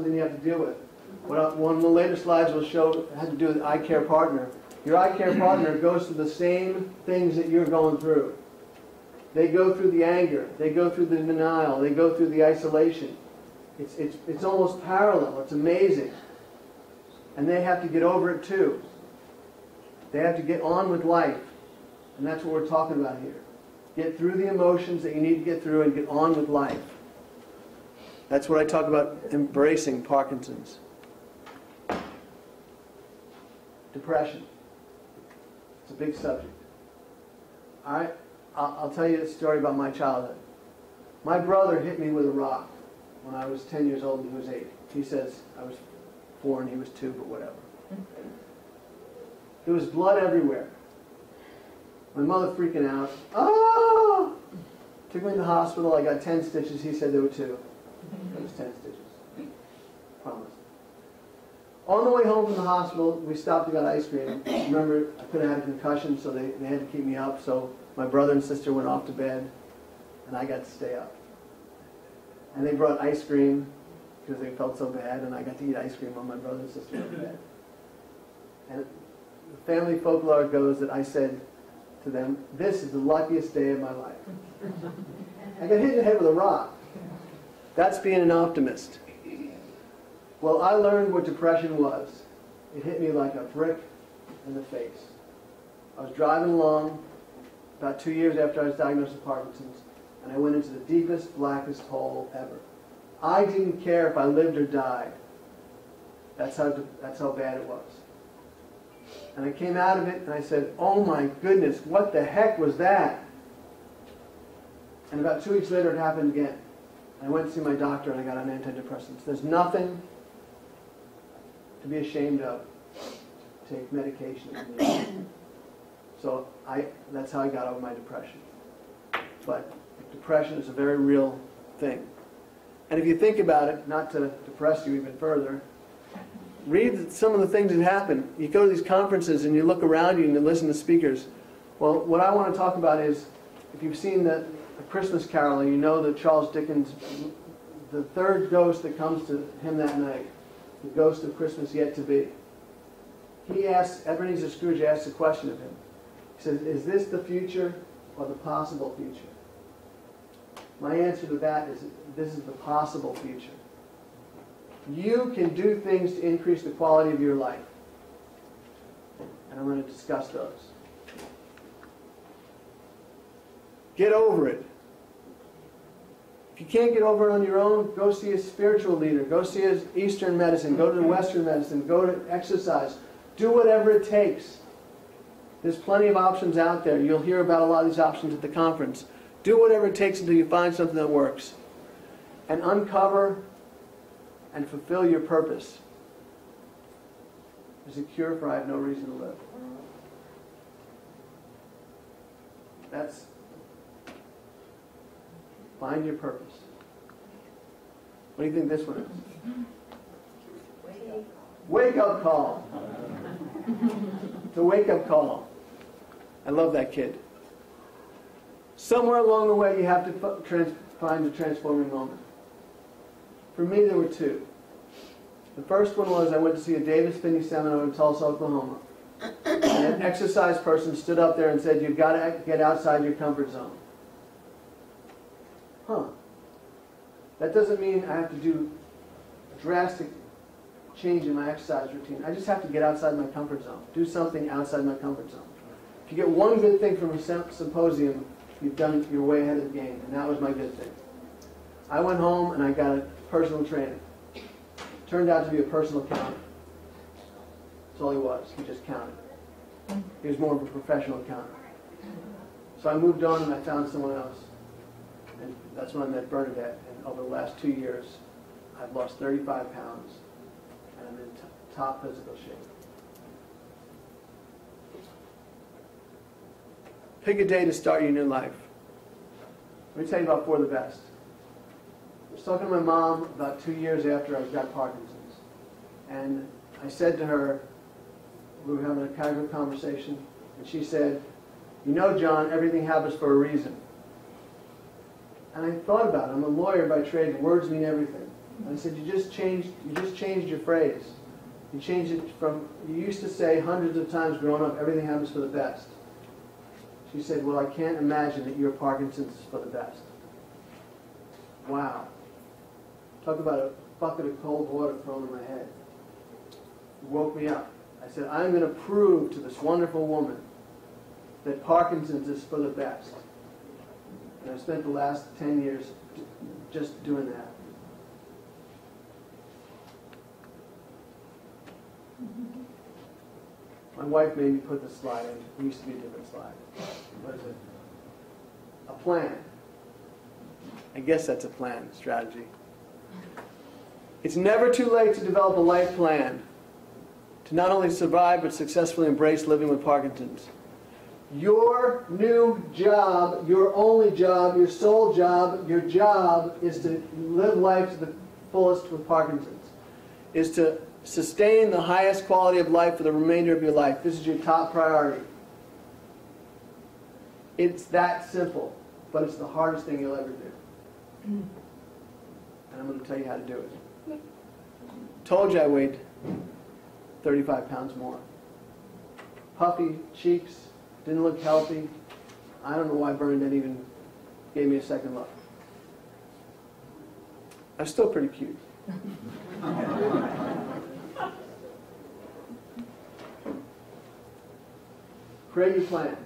something you have to deal with. One of the later slides will show had to do with eye care partner. Your eye care partner goes through the same things that you're going through. They go through the anger. They go through the denial. They go through the isolation. It's almost parallel. It's amazing. And they have to get over it too. They have to get on with life. And that's what we're talking about here. Get through the emotions that you need to get through and get on with life. That's what I talk about embracing Parkinson's. Depression. It's a big subject. I'll tell you a story about my childhood. My brother hit me with a rock when I was 10 years old and he was 8. He says I was 4 and he was 2, but whatever. There was blood everywhere. My mother freaking out. Ah! Took me to the hospital. I got 10 stitches. He said there were 2. It was 10 stitches. Promise. On the way home from the hospital, we stopped and got ice cream. Remember, I could have had a concussion, so they had to keep me up. So my brother and sister went off to bed, and I got to stay up. And they brought ice cream because they felt so bad, and I got to eat ice cream while my brother and sister went to bed. And the family folklore goes that I said to them, "This is the luckiest day of my life." I got hit in the head with a rock. That's being an optimist. Well, I learned what depression was. It hit me like a brick in the face. I was driving along about 2 years after I was diagnosed with Parkinson's, and I went into the deepest, blackest hole ever. I didn't care if I lived or died. That's how bad it was. And I came out of it and I said, "Oh my goodness, what the heck was that?" And about 2 weeks later it happened again. I went to see my doctor and I got on antidepressants. There's nothing to be ashamed of. Take medication. So that's how I got over my depression. But depression is a very real thing. And if you think about it, not to depress you even further, read some of the things that happen. You go to these conferences and you look around you and you listen to speakers. Well, what I want to talk about is, if you've seen the Christmas Carol, you know that Charles Dickens, the third ghost that comes to him that night, the ghost of Christmas yet to be. He asks, Ebenezer Scrooge asks a question of him. He says, "Is this the future or the possible future?" My answer to that is, this is the possible future. You can do things to increase the quality of your life. And I'm going to discuss those. Get over it. If you can't get over it on your own, go see a spiritual leader. Go see an Eastern medicine. Go to the Western medicine. Go to exercise. Do whatever it takes. There's plenty of options out there. You'll hear about a lot of these options at the conference. Do whatever it takes until you find something that works. And uncover and fulfill your purpose. There's a cure for I have no reason to live. That's find your purpose. What do you think this one is? Wake up call. It's a wake up call. I love that kid. Somewhere along the way you have to find a transforming moment. For me, there were 2. The first one was I went to see a Davis Finney seminar in Tulsa, Oklahoma. And an exercise person stood up there and said, "You've got to get outside your comfort zone." Huh. That doesn't mean I have to do a drastic change in my exercise routine. I just have to get outside my comfort zone. Do something outside my comfort zone. If you get one good thing from a symposium, you've done your way ahead of the game. And that was my good thing. I went home and I got a personal trainer. Turned out to be a personal counter. That's all he was. He just counted. He was more of a professional counter. So I moved on and I found someone else. And that's when I met Bernadette. And over the last 2 years, I've lost 35 pounds. And I'm in top physical shape. Pick a day to start your new life. Let me tell you about 4 of the best. I was talking to my mom about 2 years after I got Parkinson's. And I said to her, we were having a casual conversation, and she said, "You know, John, everything happens for a reason." And I thought about it. I'm a lawyer by trade, and words mean everything. I said, you just changed your phrase. You changed it from, you used to say hundreds of times growing up, everything happens for the best. She said, well, I can't imagine that your Parkinson's is for the best. Wow. Talk about a bucket of cold water thrown in my head. It woke me up. I said, I'm going to prove to this wonderful woman that Parkinson's is for the best. And I spent the last 10 years just doing that. My wife made me put this slide in. It used to be a different slide. What is it? A plan. I guess that's a plan, strategy. It's never too late to develop a life plan to not only survive but successfully embrace living with Parkinson's. Your new job, your only job, your sole job, your job is to live life to the fullest with Parkinson's. Is to sustain the highest quality of life for the remainder of your life. This is your top priority. It's that simple, but it's the hardest thing you'll ever do. And I'm going to tell you how to do it. Told you I weighed 35 pounds more. Puffy cheeks, didn't look healthy. I don't know why Bernadette even gave me a second look. I'm still pretty cute. Create your plan.